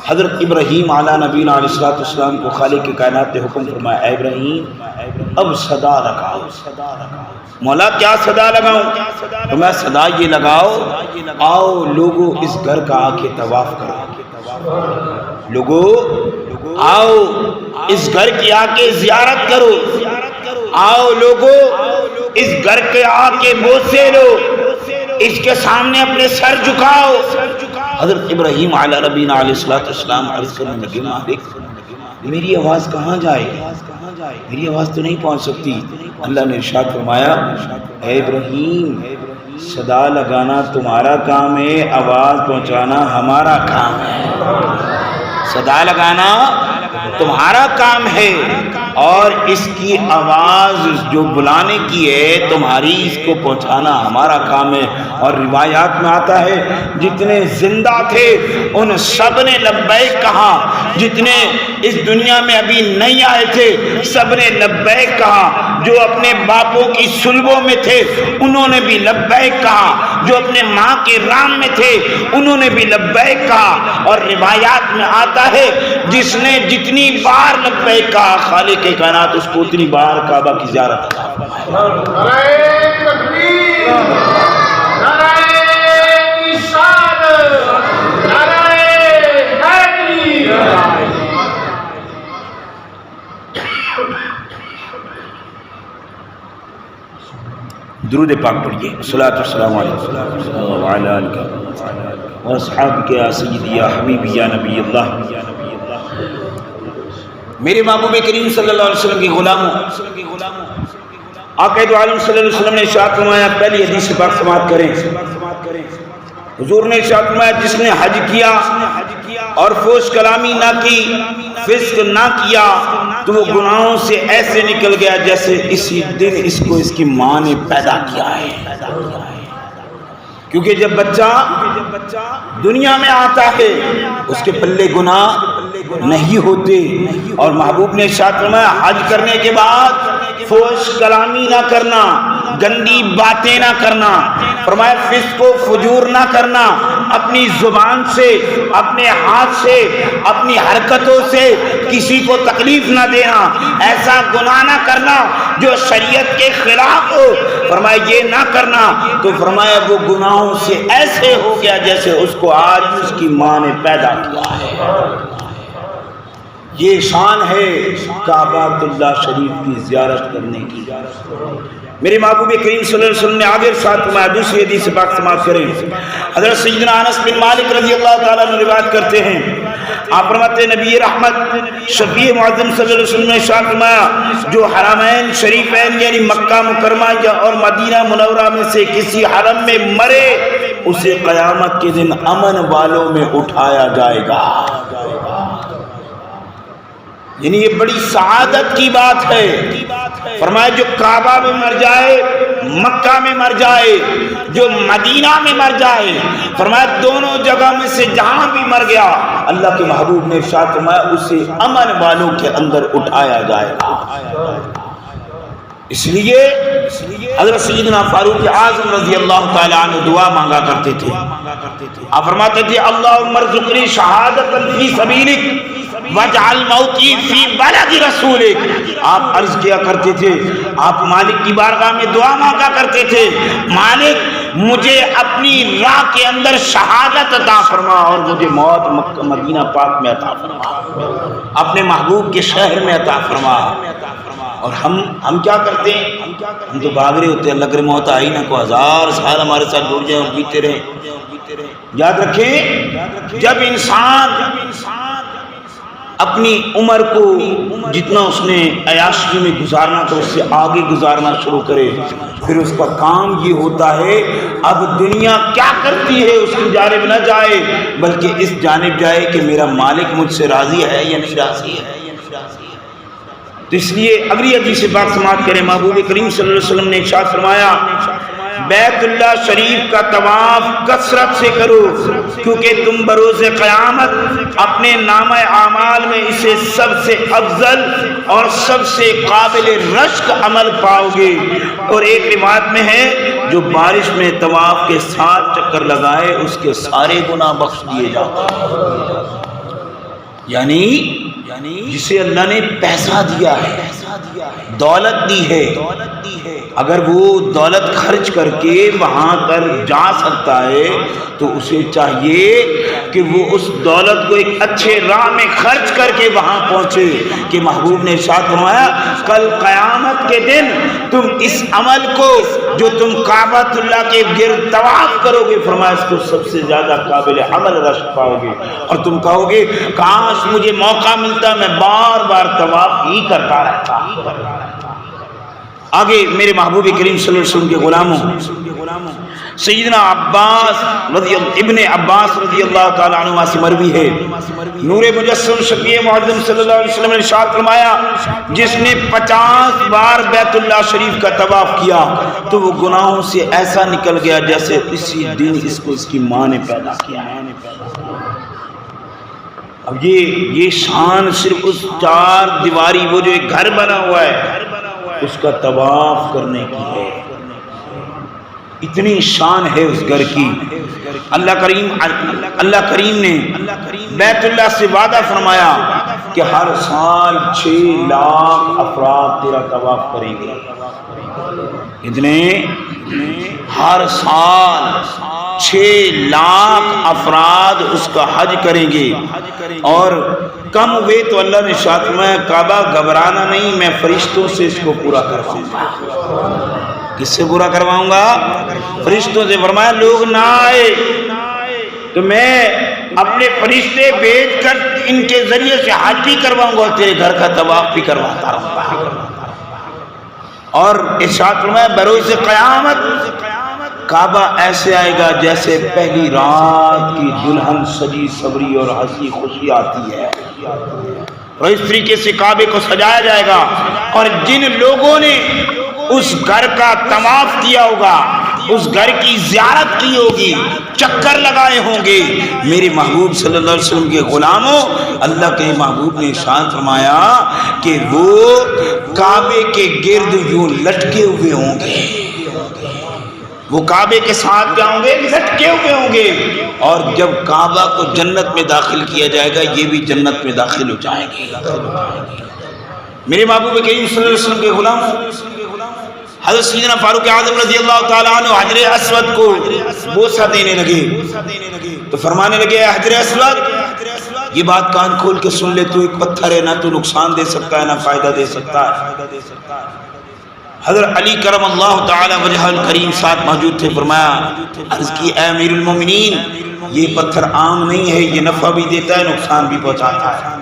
حضرت ابراہیم علیہ نبینا علیہ الصلوۃ والسلام کو خالق کائنات نے حکم فرمایا، اے ابراہیم اب صدا لگاؤ۔ مولا کیا صدا لگاؤں؟ تو میں صدا یہ لگاؤ، آؤ لوگوں اس گھر کا آ کے طواف کرو، لوگوں آؤ اس گھر کی آ کے زیارت کرو، آؤ لوگوں اس گھر کے آ کے بوسے لو، اس کے سامنے اپنے سر جھکاؤ۔ حضرت ابراہیم علیہ نبینا علیہ الصلوۃ والسلام عرض کرنے لگے، مالک میری آواز کہاں جائے، میری آواز تو نہیں پہنچ سکتی۔ اللہ نے ارشاد فرمایا، اے ابراہیم صدا لگانا تمہارا کام ہے، آواز پہنچانا ہمارا کام ہے۔ صدا لگانا تمہارا کام ہے اور اس کی آواز جو بلانے کی ہے تمہاری، اس کو پہنچانا ہمارا کام ہے۔ اور روایات میں آتا ہے جتنے زندہ تھے ان سب نے لبیک کہا، جتنے اس دنیا میں ابھی نہیں آئے تھے سب نے لبیک کہا، جو اپنے باپوں کی صلبوں میں تھے انہوں نے بھی لبیک کہا، جو اپنے ماں کے رام میں تھے انہوں نے بھی لبیک کہا۔ اور روایات میں آتا ہے جس نے جتنی بار لبیک کہا خالق کائنات اس کو اتنی بار کعبہ کی زیارت عطا درود پاک پڑھیے، صلاۃ والسلام علیہ وعلی آلہ واصحابہ یا سیدی یا حبیبی یا نبی اللہ۔ میرے محبوب کریم صلی اللہ علیہ وسلم کے غلاموں، آقا دو عالم صلی اللہ علیہ وسلم نے ارشاد فرمایا، پہلی حدیث پاک سماعت کریں۔ حضور نے ارشاد فرمایا، جس نے حج کیا اور فحش کلامی نہ کی، فسق نہ کیا، تو وہ گناہوں سے ایسے نکل گیا جیسے اسی دن اس کو اس کی ماں نے پیدا کیا ہے۔ کیونکہ جب بچہ دنیا میں آتا ہے اس کے پلے گناہ نہیں ہوتے۔ اور محبوب نے ارشاد فرمایا، حج کرنے کے بعد فحش کلامی نہ کرنا، گندی باتیں نہ کرنا، فرمایا فسق و فجور نہ کرنا، اپنی زبان سے، اپنے ہاتھ سے، اپنی حرکتوں سے کسی کو تکلیف نہ دینا، ایسا گناہ نہ کرنا جو شریعت کے خلاف ہو، فرمایا یہ نہ کرنا۔ تو فرمایا وہ گناہوں سے ایسے ہو گیا جیسے اس کو آج اس کی ماں نے پیدا کیا ہے۔ یہ شان ہے کعبہ اللہ شریف کی زیارت کرنے کی۔ میرے محبوب کریم صلی اللہ علیہ وسلم نے آگے ارشاد فرمایا، دوسری حدیث پاک سماعت کریں۔ حضرت سیدنا انس بن مالک رضی اللہ تعالیٰ عنہ روایت کرتے ہیں، آپ فرماتے ہیں نبی رحمت شفیع معظم صلی اللہ علیہ وسلم نے ارشاد فرمایا، جو حرمین شریفین یعنی مکہ مکرمہ اور مدینہ منورہ میں سے کسی حرم میں مرے اسے قیامت کے دن امن والوں میں اٹھایا جائے گا۔ یعنی یہ بڑی سعادت کی بات ہے۔ فرمایا جو کعبہ میں مر جائے، مکہ میں مر جائے، جو مدینہ میں مر جائے، فرمایا دونوں جگہ میں سے جہاں بھی مر گیا اللہ کے محبوب نے ارشاد فرمایا اسے امن والوں کے اندر اٹھایا جائے گا۔ اس لیے حضرت سیدنا فاروق اعظم رضی اللہ تعالیٰ عنہ دعا مانگا کرتے تھے، آپ فرماتے تھے اللہم ارزقنی شہادۃ فی سبیلک وَاجْعَلْ مَوْتِي فِي بَلَدِ رَسُولِكَ۔ آپ عرض کیا کرتے تھے، آپ مالک کی بارگاہ میں دعا مانگا کرتے تھے، مالک مجھے اپنی راہ کے اندر شہادت عطا فرما اور مجھے موت مکہ مدینہ پاک میں عطا فرما، اپنے محبوب کے شہر میں عطا فرما۔ اور ہم کیا کرتے ہیں؟ ہم تو بھاگ رہے ہوتے ہیں، اللہ کرے موت آئی نہ کو ہزار سال ہمارے ساتھ جڑ جائیں اور جیتے رہیں۔ یاد رکھیں جب انسان اپنی عمر کو جتنا اس نے عیاشی میں گزارنا تو اس سے آگے گزارنا شروع کرے، پھر اس کا کام یہ ہوتا ہے اب دنیا کیا کرتی ہے اس کی جانب نہ جائے بلکہ اس جانب جائے کہ میرا مالک مجھ سے راضی ہے یا نہیں راضی ہے۔ تو اس لیے اگلی حدیث سے بات سماعت کریں، محبوب کریم صلی اللہ علیہ وسلم نے ارشاد فرمایا بیت اللہ شریف کا طواف کثرت سے کرو کیونکہ تم بروز قیامت اپنے نامہ اعمال میں اسے سب سے افضل اور سب سے قابل رشک عمل پاؤ گے۔ اور ایک روایت میں ہے جو بارش میں طواف کے 7 چکر لگائے اس کے سارے گناہ بخش دیے جاتے ہیں۔ یعنی جسے اللہ نے پیسہ دیا ہے، دولت دی ہے، اگر وہ دولت خرچ کر کے وہاں پر جا سکتا ہے تو اسے چاہیے کہ وہ اس دولت کو ایک اچھے راہ میں خرچ کر کے وہاں پہنچے. کہ محبوب نے ارشاد فرمایا کل قیامت کے دن تم اس عمل کو جو تم کعبۃ اللہ کے گرد طواف کرو گے، فرمایا اس کو سب سے زیادہ قابل عمل رشک پاؤ گے، اور تم کہو گے کاش مجھے موقع ملتا میں بار بار طواف ہی کرتا رہتا. آگے میرے محبوب کریم صلی اللہ علیہ وسلم کے غلاموں سیدنا ابن عباس رضی اللہ تعالیٰ عنہ سے مروی ہے، نور مجسم شفیع معظم صلی اللہ علیہ وسلم نے ارشاد فرمایا جس نے 50 بار بیت اللہ شریف کا طواف کیا تو وہ گناہوں سے ایسا نکل گیا جیسے اسی دن اس کو اس کی ماں نے پیدا کیا. اب یہ شان صرف اس 4 دیواری وہ جو ایک گھر بنا ہوا ہے اس کا طواف کرنے کی ہے. اتنی شان ہے اس گھر کی. اللہ کریم نے بیت اللہ سے وعدہ فرمایا کہ ہر سال 6 لاکھ افراد تیرا طواف کریں گے. اتنے ہر سال 6 لاکھ افراد اس کا حج کریں گے، اور کم ہوئے تو اللہ نے ارشاد فرمایا کعبہ گھبرانا نہیں، میں فرشتوں سے اس کو پورا کرواؤں گا. کس سے پورا کرواؤں گا؟ فرشتوں سے. فرمایا لوگ نہ آئے تو میں اپنے فرشتے بھیج کر ان کے ذریعے سے حج بھی کرواؤں گا اور تیرے گھر کا طواف بھی کرواتا رہوں گا. اور ارشاد فرمایا بروز قیامت کعبہ ایسے آئے گا جیسے پہلی رات کی دلہن سجی سوری اور ہنسی خوشی آتی ہے، اور اس طریقے سے کعبے کو سجایا جائے گا. اور جن لوگوں نے اس گھر کا طواف کیا ہوگا، اس گھر کی زیارت کی ہوگی، چکر لگائے ہوں گے، میرے محبوب صلی اللہ علیہ وسلم کے غلاموں اللہ کے محبوب نے ارشاد فرمایا کہ وہ کعبے کے گرد یوں لٹکے ہوئے ہوں گے. وہ کعبے کے ساتھ کیا ہوں گے؟ لٹکے ہوئے ہوں گے. اور جب کعبہ کو جنت میں داخل کیا جائے گا یہ بھی جنت میں داخل ہو جائیں گے. میرے محبوب کریم صلی اللہ علیہ وسلم کے غلاموں حضرت سیدنا فاروق اعظم رضی اللہ تعالیٰ عنہ حجر اسود کو بوسہ دینے لگے تو فرمانے لگے اے حجر اسود یہ بات کان کھول کے سن لے، تو ایک پتھر ہے، نہ تو نقصان دے سکتا ہے نہ فائدہ دے سکتا ہے. حضرت علی کرم اللہ تعالی وجہ الکریم ساتھ موجود تھے. فرمایا عرض کی اے امیر المومنین یہ پتھر عام نہیں ہے، یہ نفع بھی دیتا ہے نقصان بھی پہنچاتا ہے.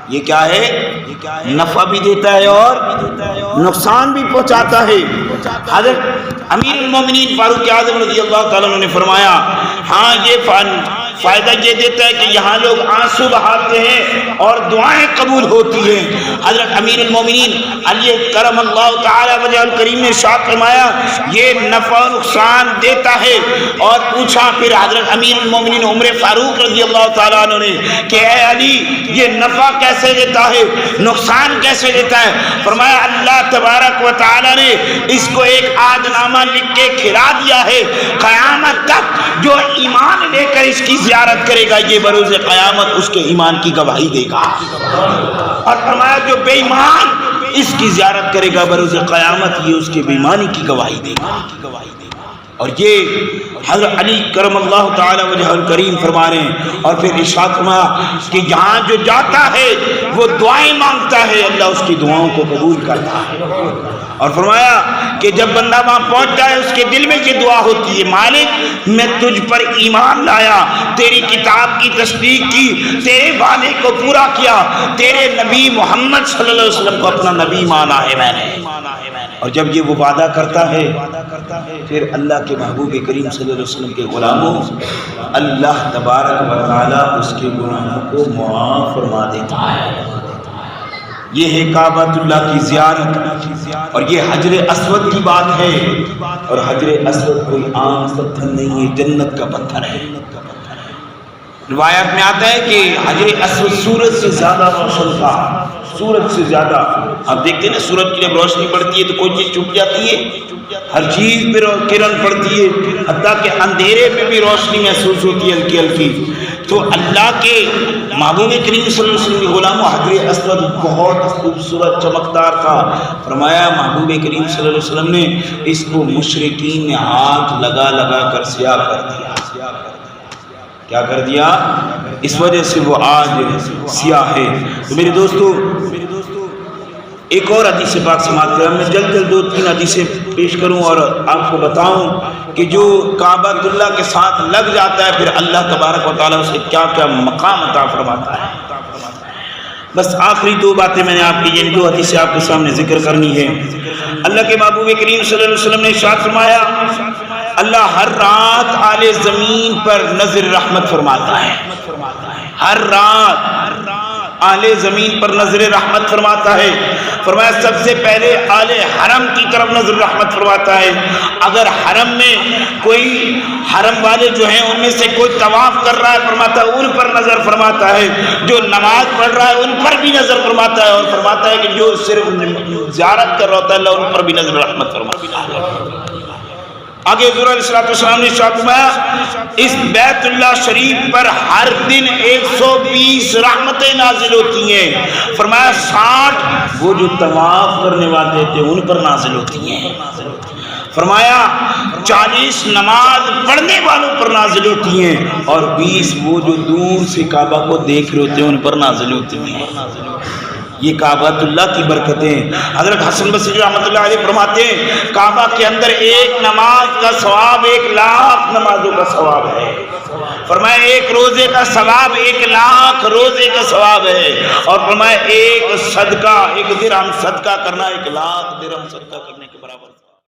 یہ کیا ہے؟ نفع بھی دیتا ہے اور نقصان بھی پہنچاتا ہے. حضرت امیر المومنین فاروق اعظم رضی اللہ تعالیٰ عنہ نے فرمایا ہاں یہ فائدہ یہ دیتا ہے کہ یہاں لوگ آنسو بہاتے ہیں اور دعائیں قبول ہوتی ہیں. حضرت امیر المومنین علی کرم اللہ تعالی وجہ الکریم نے ارشاد فرمایا یہ نفع و نقصان دیتا ہے. اور پوچھا پھر حضرت امیر المومنین عمر فاروق رضی اللہ تعالیٰ عنہ نے کہ اے علی یہ نفع کیسے دیتا ہے نقصان کیسے دیتا ہے؟ فرمایا اللہ تبارک و تعالی نے اس کو ایک عہد نامہ لکھ کے کھلا دیا ہے، قیامت تک جو ایمان لے کر اس کی زیارت کرے گا یہ بروز قیامت اس کے ایمان کی گواہی دے گا. اور فرمایا جو بے ایمان اس کی زیارت کرے گا بروز قیامت یہ اس کے بے ایمانی کی گواہی دے گا. اور یہ حضرت علی کرم اللہ تعالی وجہ الکریم فرما رہے ہیں. اور پھر ارشاد فرمایا کہ یہاں جو جاتا ہے وہ دعائیں مانگتا ہے اللہ اس کی دعاؤں کو قبول کرتا ہے. اور فرمایا کہ جب بندہ وہاں پہنچ جائے اس کے دل میں یہ دعا ہوتی ہے مالک میں تجھ پر ایمان لایا، تیری کتاب کی تصدیق کی، تیرے وعدے کو پورا کیا، تیرے نبی محمد صلی اللہ علیہ وسلم کو اپنا نبی مانا ہے میں نے. اور جب یہ وہ وعدہ کرتا ہے پھر اللہ کے محبوب کریم صلی اللہ علیہ وسلم کے غلاموں اللہ تبارک و تعالی اس کے گناہوں کو معاف فرما دیتا ہے. یہ ہے کعبۃ اللہ کی زیارت اور یہ حجر اسود کی بات ہے. اور حجر اسود کوئی عام پتھر نہیں ہے، جنت کا پتھر ہے. روایت میں آتا ہے کہ حجر اسود سورج سے زیادہ روشن تھا، سورج سے زیادہ. آپ دیکھتے ہیں نا سورج کی جب روشنی پڑتی ہے تو کوئی چیز چھپ جاتی ہے، ہر چیز پہ کرن پڑتی ہے، حتیٰ کہ اندھیرے میں بھی روشنی محسوس ہوتی ہے ہلکی ہلکی. تو اللہ کے محبوب کریم صلی اللہ علیہ وسلم کے غلام حجر اسود بہت خوبصورت چمکدار تھا. فرمایا محبوب کریم صلی اللہ علیہ وسلم نے اس کو مشرکین نے ہاتھ لگا لگا کر سیاہ کر دیا. کیا کر دیا؟ اس وجہ سے وہ آج سیاہ ہے. تو میرے دوستو ایک اور حدیث پاک سماعت کریں. میں جلد جلد 2-3 حدیثیں پیش کروں اور آپ کو بتاؤں کہ جو کعبہ اللہ کے ساتھ لگ جاتا ہے پھر اللہ تبارک و تعالیٰ اسے کیا کیا مقام عطا فرماتا ہے. بس آخری 2 باتیں میں نے آپ کی یہ 2 حدیثیں آپ کے سامنے ذکر کرنی ہے. اللہ کے محبوب کریم صلی اللہ علیہ وسلم نے ارشاد فرمایا اللہ ہر رات اعلی زمین پر نظر رحمت فرماتا ہے. ہر رات اعلی زمین پر نظر رحمت فرماتا ہے. فرمایا سب سے پہلے اعلی حرم کی طرف نظر رحمت فرماتا ہے. اگر حرم میں کوئی حرم والے جو ہیں ان میں سے کوئی طواف کر رہا ہے فرماتا ہے ان پر نظر فرماتا ہے. جو نماز پڑھ رہا ہے ان پر بھی نظر فرماتا ہے. اور فرماتا ہے کہ جو صرف زیارت کر رہا ہوتا ہے اللہ ان پر بھی نظر رحمت فرماتا ہے. آگے حضور علیہ السلام نے ارشاد فرمایا اس بیت اللہ شریف پر ہر دن 120 رحمتیں نازل ہوتی ہیں. فرمایا 60 وہ جو طواف کرنے والے تھے ان پر نازل ہوتی ہیں. فرمایا 40 نماز پڑھنے والوں پر نازل ہوتی ہیں اور 20 وہ جو دور سے کعبہ کو دیکھ رہے ہوتے ہیں ان پر نازل ہوتی ہیں. یہ کعبہ اللہ کی برکتیں. حضرت حسن بصری رحمۃ اللہ علیہ فرماتے ہیں کعبہ کے اندر ایک نماز کا ثواب 1,00,000 نمازوں کا ثواب ہے. فرمایا ایک روزے کا ثواب 1,00,000 روزے کا ثواب ہے. اور فرمایا ایک صدقہ 1 درہم صدقہ کرنا 1,00,000 درہم صدقہ کرنے کے برابر.